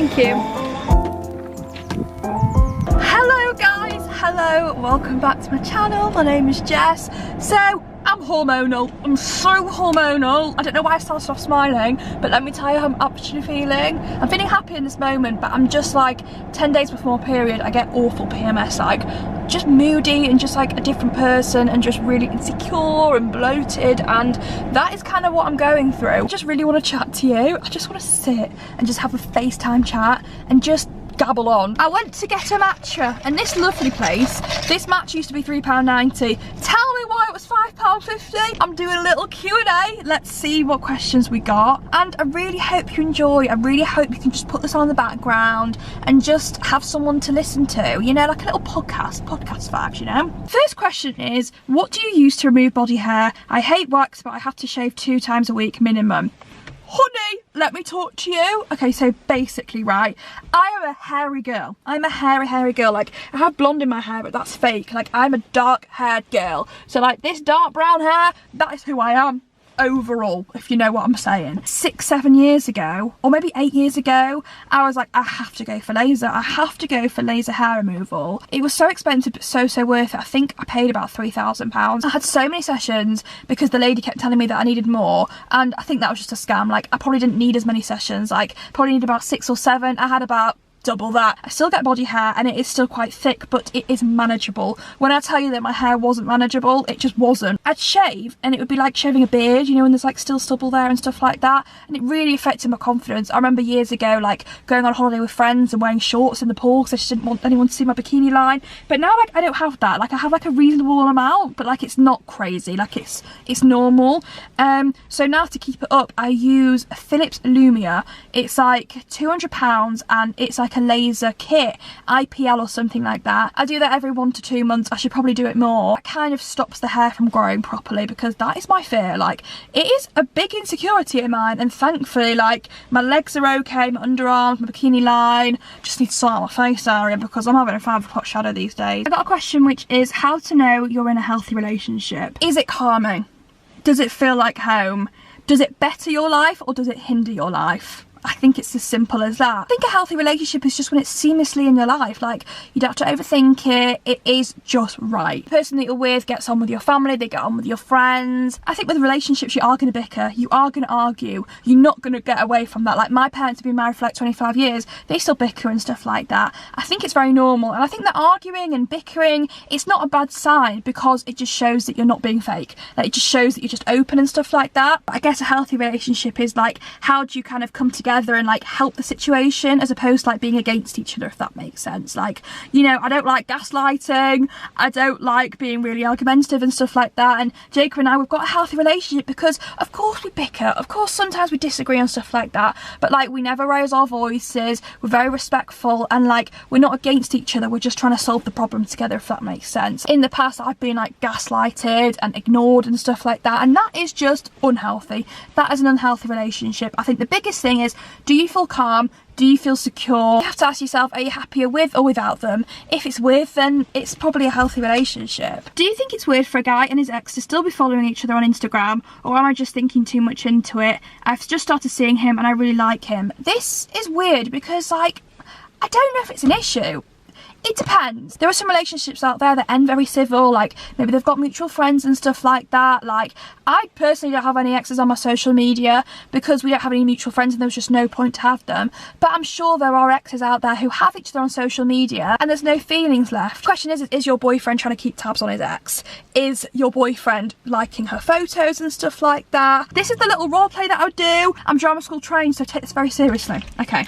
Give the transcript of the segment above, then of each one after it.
Thank you. Hello guys, hello, welcome back to my channel. My name is Jess. So I'm hormonal. I'm so hormonal. I don't know why I started off smiling, but let me tell you how I'm actually feeling. I'm feeling happy in this moment, but I'm just like 10 days before my period, I get awful PMS, like just moody and just like a different person and just really insecure and bloated, and that is kind of what I'm going through. I just really want to chat to you. I just want to sit and just have a FaceTime chat and just gabble on. I went to get a matcha, and this lovely place, this matcha used to be £3.90. Tell me why it was £5.50. I'm doing a little Q&A. Let's see what questions we got, and I really hope you enjoy. I really hope you can just put this on in the background and just have someone to listen to, you know, like a little podcast vibes, you know. First question is, what do you use to remove body hair? I hate wax, but I have to shave 2 times a week minimum. Honey, let me talk to you. Okay, so basically, right, I am a hairy girl. I'm a hairy girl. Like, I have blonde in my hair, but that's fake. Like, I'm a dark-haired girl. So, like, this dark brown hair, that is who I am overall, if you know what I'm saying. 6-7 years ago, or maybe 8 years ago, I was like, I have to go for laser. I have to go for laser hair removal. It was so expensive, but so worth it. I think I paid about £3,000. I had so many sessions because the lady kept telling me that I needed more, and I think that was just a scam. Like, I probably didn't need as many sessions. Like, probably needed about 6 or 7. I had about double that. I still get body hair and it is still quite thick, but it is manageable. When I tell you that my hair wasn't manageable, it just wasn't. I'd shave and it would be like shaving a beard, you know, when there's like still stubble there and stuff like that, and it really affected my confidence. I remember years ago like going on holiday with friends and wearing shorts in the pool because I just didn't want anyone to see my bikini line. But now, like, I don't have that. Like, I have like a reasonable amount, but like it's not crazy, like it's normal. So now to keep it up, I use a Philips Lumia. It's like £200 and it's like a laser kit, IPL or something like that. I do that every 1 to 2 months. I should probably do it more. That kind of stops the hair from growing properly, because that is my fear. Like, it is a big insecurity of mine, and thankfully, like, my legs are okay, my underarms, my bikini line. Just need to sort out my face area because I'm having a 5 o'clock shadow these days. I got a question which is how to know you're in a healthy relationship. Is it calming? Does it feel like home? Does it better your life or does it hinder your life? I think it's as simple as that. I think a healthy relationship is just when it's seamlessly in your life. Like, you don't have to overthink it. It is just right. The person that you're with gets on with your family, they get on with your friends. I think with relationships, you are going to bicker, you are going to argue. You're not going to get away from that. Like, my parents have been married for like 25 years. They still bicker and stuff like that. I think it's very normal. And I think that arguing and bickering, it's not a bad sign, because it just shows that you're not being fake. Like, it just shows that you're just open and stuff like that. But I guess a healthy relationship is like, how do you kind of come together and like help the situation, as opposed to like being against each other, if that makes sense. Like, you know, I don't like gaslighting, I don't like being really argumentative and stuff like that. And Jacob and I, we've got a healthy relationship because of course we bicker, of course sometimes we disagree on stuff like that, but like we never raise our voices, we're very respectful, and like we're not against each other, we're just trying to solve the problem together, if that makes sense. In the past I've been like gaslighted and ignored and stuff like that, and that is just unhealthy. That is an unhealthy relationship. I think the biggest thing is, do you feel calm? Do you feel secure? You have to ask yourself, are you happier with or without them? If it's with, then it's probably a healthy relationship. Do you think it's weird for a guy and his ex to still be following each other on Instagram, or am I just thinking too much into it? I've just started seeing him and I really like him. This is weird because, like, I don't know if it's an issue. It depends. There are some relationships out there that end very civil, like maybe they've got mutual friends and stuff like that. Like, I personally don't have any exes on my social media because we don't have any mutual friends and there was just no point to have them. But I'm sure there are exes out there who have each other on social media and there's no feelings left. The question is your boyfriend trying to keep tabs on his ex? Is your boyfriend liking her photos and stuff like that? This is the little role play that I would do. I'm drama school trained, so take this very seriously. Okay.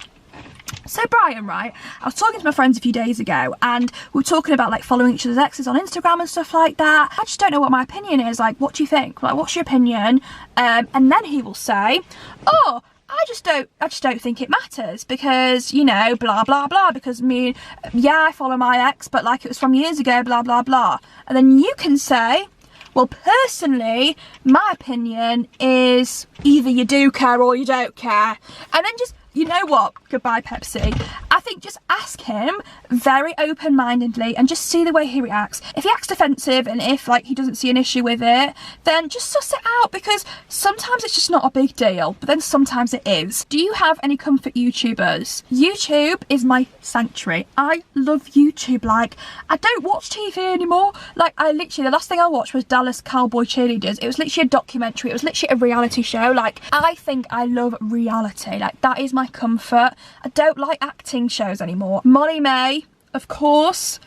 So Brian, right, I was talking to my friends a few days ago and we were talking about like following each other's exes on Instagram and stuff like that. I just don't know what my opinion is. Like, what do you think? Like, what's your opinion? And then he will say, oh, I just don't think it matters because, you know, blah blah blah, because I follow my ex, but like it was from years ago, blah blah blah. And then you can say, well, personally, my opinion is either you do care or you don't care. And then just, you know what, goodbye Pepsi. I think think just ask him very open-mindedly and just see the way he reacts. If he acts defensive and if like he doesn't see an issue with it, then just suss it out, because sometimes it's just not a big deal, but then sometimes it is. Do you have any comfort YouTubers? YouTube is my sanctuary. I love YouTube. Like, I don't watch TV anymore. Like, I literally, the last thing I watched was Dallas Cowboy Cheerleaders. It was literally a documentary. It was literally a reality show. Like, I think I love reality. Like, that is my comfort. I don't like acting shows anymore. Molly May, of course.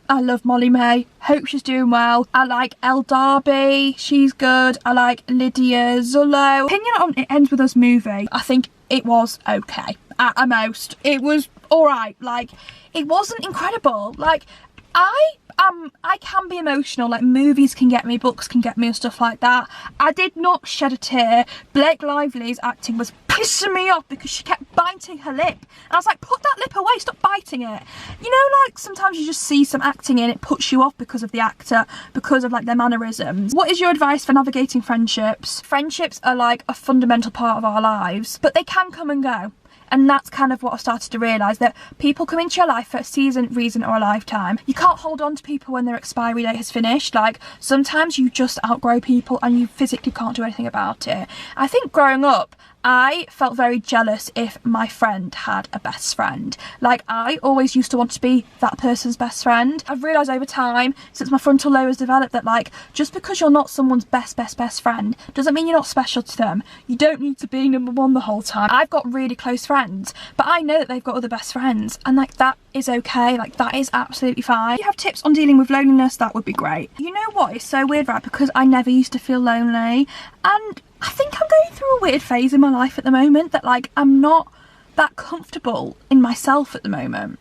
I love Molly May. Hope she's doing well. I like Elle Darby. She's good. I like Lydia Zullo. Opinion on It Ends With Us movie. I think it was okay. At most. It was alright. Like, it wasn't incredible. Like, I can be emotional. Like, movies can get me, books can get me and stuff like that. I did not shed a tear. Blake Lively's acting was pissing me off because she kept biting her lip. And I was like, put that lip away, stop biting it. You know, like, sometimes you just see some acting and it puts you off because of the actor, because of like their mannerisms. What is your advice for navigating friendships? Friendships are like a fundamental part of our lives, but they can come and go. And that's kind of what I've started to realise, that people come into your life for a season, reason or a lifetime. You can't hold on to people when their expiry date has finished. Like, sometimes you just outgrow people and you physically can't do anything about it. I think growing up, I felt very jealous if my friend had a best friend. Like, I always used to want to be that person's best friend. I've realised over time, since my frontal lobe has developed, that like, just because you're not someone's best friend doesn't mean you're not special to them. You don't need to be number one the whole time. I've got really close friends, but I know that they've got other best friends, and like, that is okay. Like, that is absolutely fine. If you have tips on dealing with loneliness, that would be great. You know what? It's so weird, right? Because I never used to feel lonely, and I think I'm going through a weird phase in my life at the moment that like, I'm not that comfortable in myself at the moment,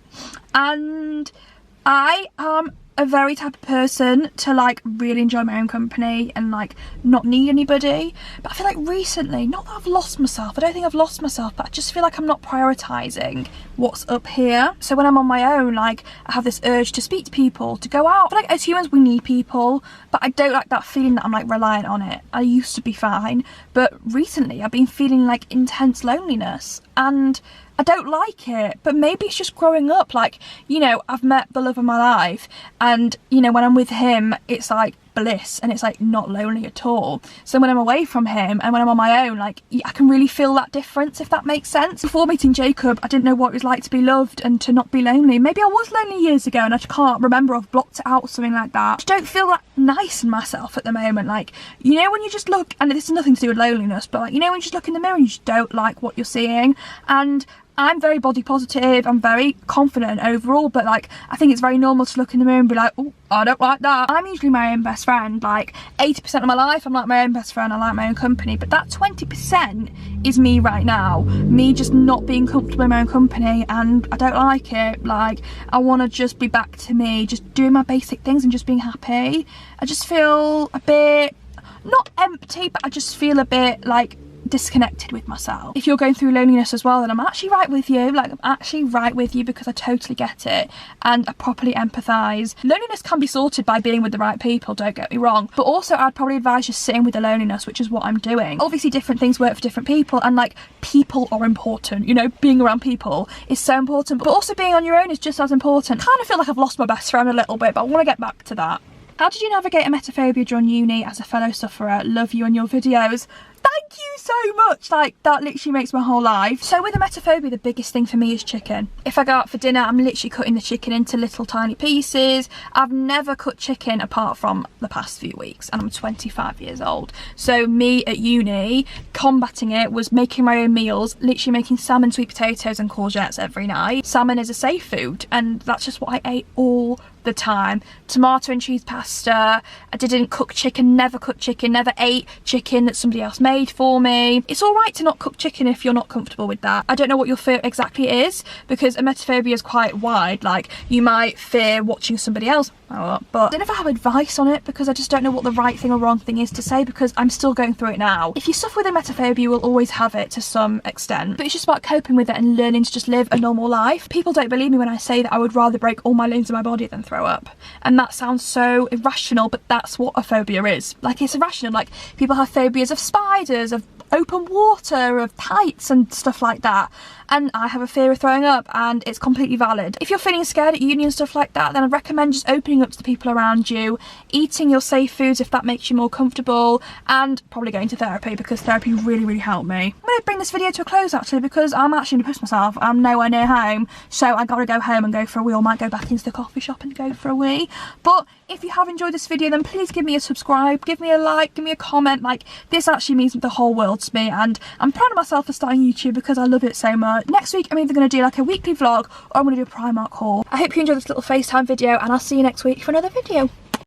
and I am a very type of person to like really enjoy my own company and like not need anybody. But I feel like recently, not that I've lost myself, I don't think I've lost myself, but I just feel like I'm not prioritising what's up here. So when I'm on my own, like, I have this urge to speak to people, to go out. I feel like as humans we need people, but I don't like that feeling that I'm like reliant on it. I used to be fine, but recently I've been feeling like intense loneliness, and I don't like it. But maybe it's just growing up. Like, you know, I've met the love of my life, and you know, when I'm with him it's like bliss and it's like not lonely at all. So when I'm away from him and when I'm on my own, like, I can really feel that difference, if that makes sense. Before meeting Jacob, I didn't know what it was like to be loved and to not be lonely. Maybe I was lonely years ago and I just can't remember, I've blocked it out or something like that. I just don't feel that nice in myself at the moment. Like, you know, when you just look, and this has nothing to do with loneliness, but like, you know, when you just look in the mirror and you just don't like what you're seeing. And I'm very body positive, I'm very confident overall, but like, I think it's very normal to look in the mirror and be like, oh, I don't like that. I'm usually my own best friend. Like, 80% of my life I'm like my own best friend, I like my own company, but that 20% is me right now, me just not being comfortable in my own company, and I don't like it. Like, I want to just be back to me, just doing my basic things and just being happy. I just feel a bit, not empty, but I just feel a bit like disconnected with myself. If you're going through loneliness as well, then I'm actually right with you. Like, I'm actually right with you, because I totally get it and I properly empathise. Loneliness can be sorted by being with the right people, don't get me wrong, but also I'd probably advise just sitting with the loneliness, which is what I'm doing. Obviously different things work for different people, and like, people are important, you know, being around people is so important, but also being on your own is just as important. I kind of feel like I've lost my best friend a little bit, but I want to get back to that. How did you navigate emetophobia during uni as a fellow sufferer? Love you and your videos. Thank you so much. Like, that literally makes my whole life. So with emetophobia, the biggest thing for me is chicken. If I go out for dinner, I'm literally cutting the chicken into little tiny pieces. I've never cut chicken apart from the past few weeks, and I'm 25 years old. So me at uni, combating it was making my own meals, literally making salmon, sweet potatoes and courgettes every night. Salmon is a safe food, and that's just what I ate all the time. Tomato and cheese pasta. I didn't cook chicken, never cooked chicken, never ate chicken that somebody else made for me. It's all right to not cook chicken if you're not comfortable with that. I don't know what your fear exactly is, because emetophobia is quite wide. Like, you might fear watching somebody else, but I don't know if I have advice on it, because I just don't know what the right thing or wrong thing is to say, because I'm still going through it now. If you suffer with emetophobia, you will always have it to some extent, but it's just about coping with it and learning to just live a normal life. People don't believe me when I say that I would rather break all my limbs in my body than throw up, and that sounds so irrational, but that's what a phobia is. Like, it's irrational. Like, people have phobias of spiders, of open water, of heights and stuff like that. And I have a fear of throwing up, and it's completely valid. If you're feeling scared at uni and stuff like that, then I'd recommend just opening up to the people around you, eating your safe foods if that makes you more comfortable, and probably going to therapy, because therapy really helped me. I'm going to bring this video to a close actually, because I'm actually going to piss myself. I'm nowhere near home, so I gotta go home and go for a wee, or might go back into the coffee shop and go for a wee. But if you have enjoyed this video, then please give me a subscribe, give me a like, give me a comment. Like, this actually means the whole world to me, and I'm proud of myself for starting YouTube because I love it so much. Next week I'm either going to do like a weekly vlog, or I'm going to do a Primark haul. I hope you enjoyed this little FaceTime video, and I'll see you next week for another video.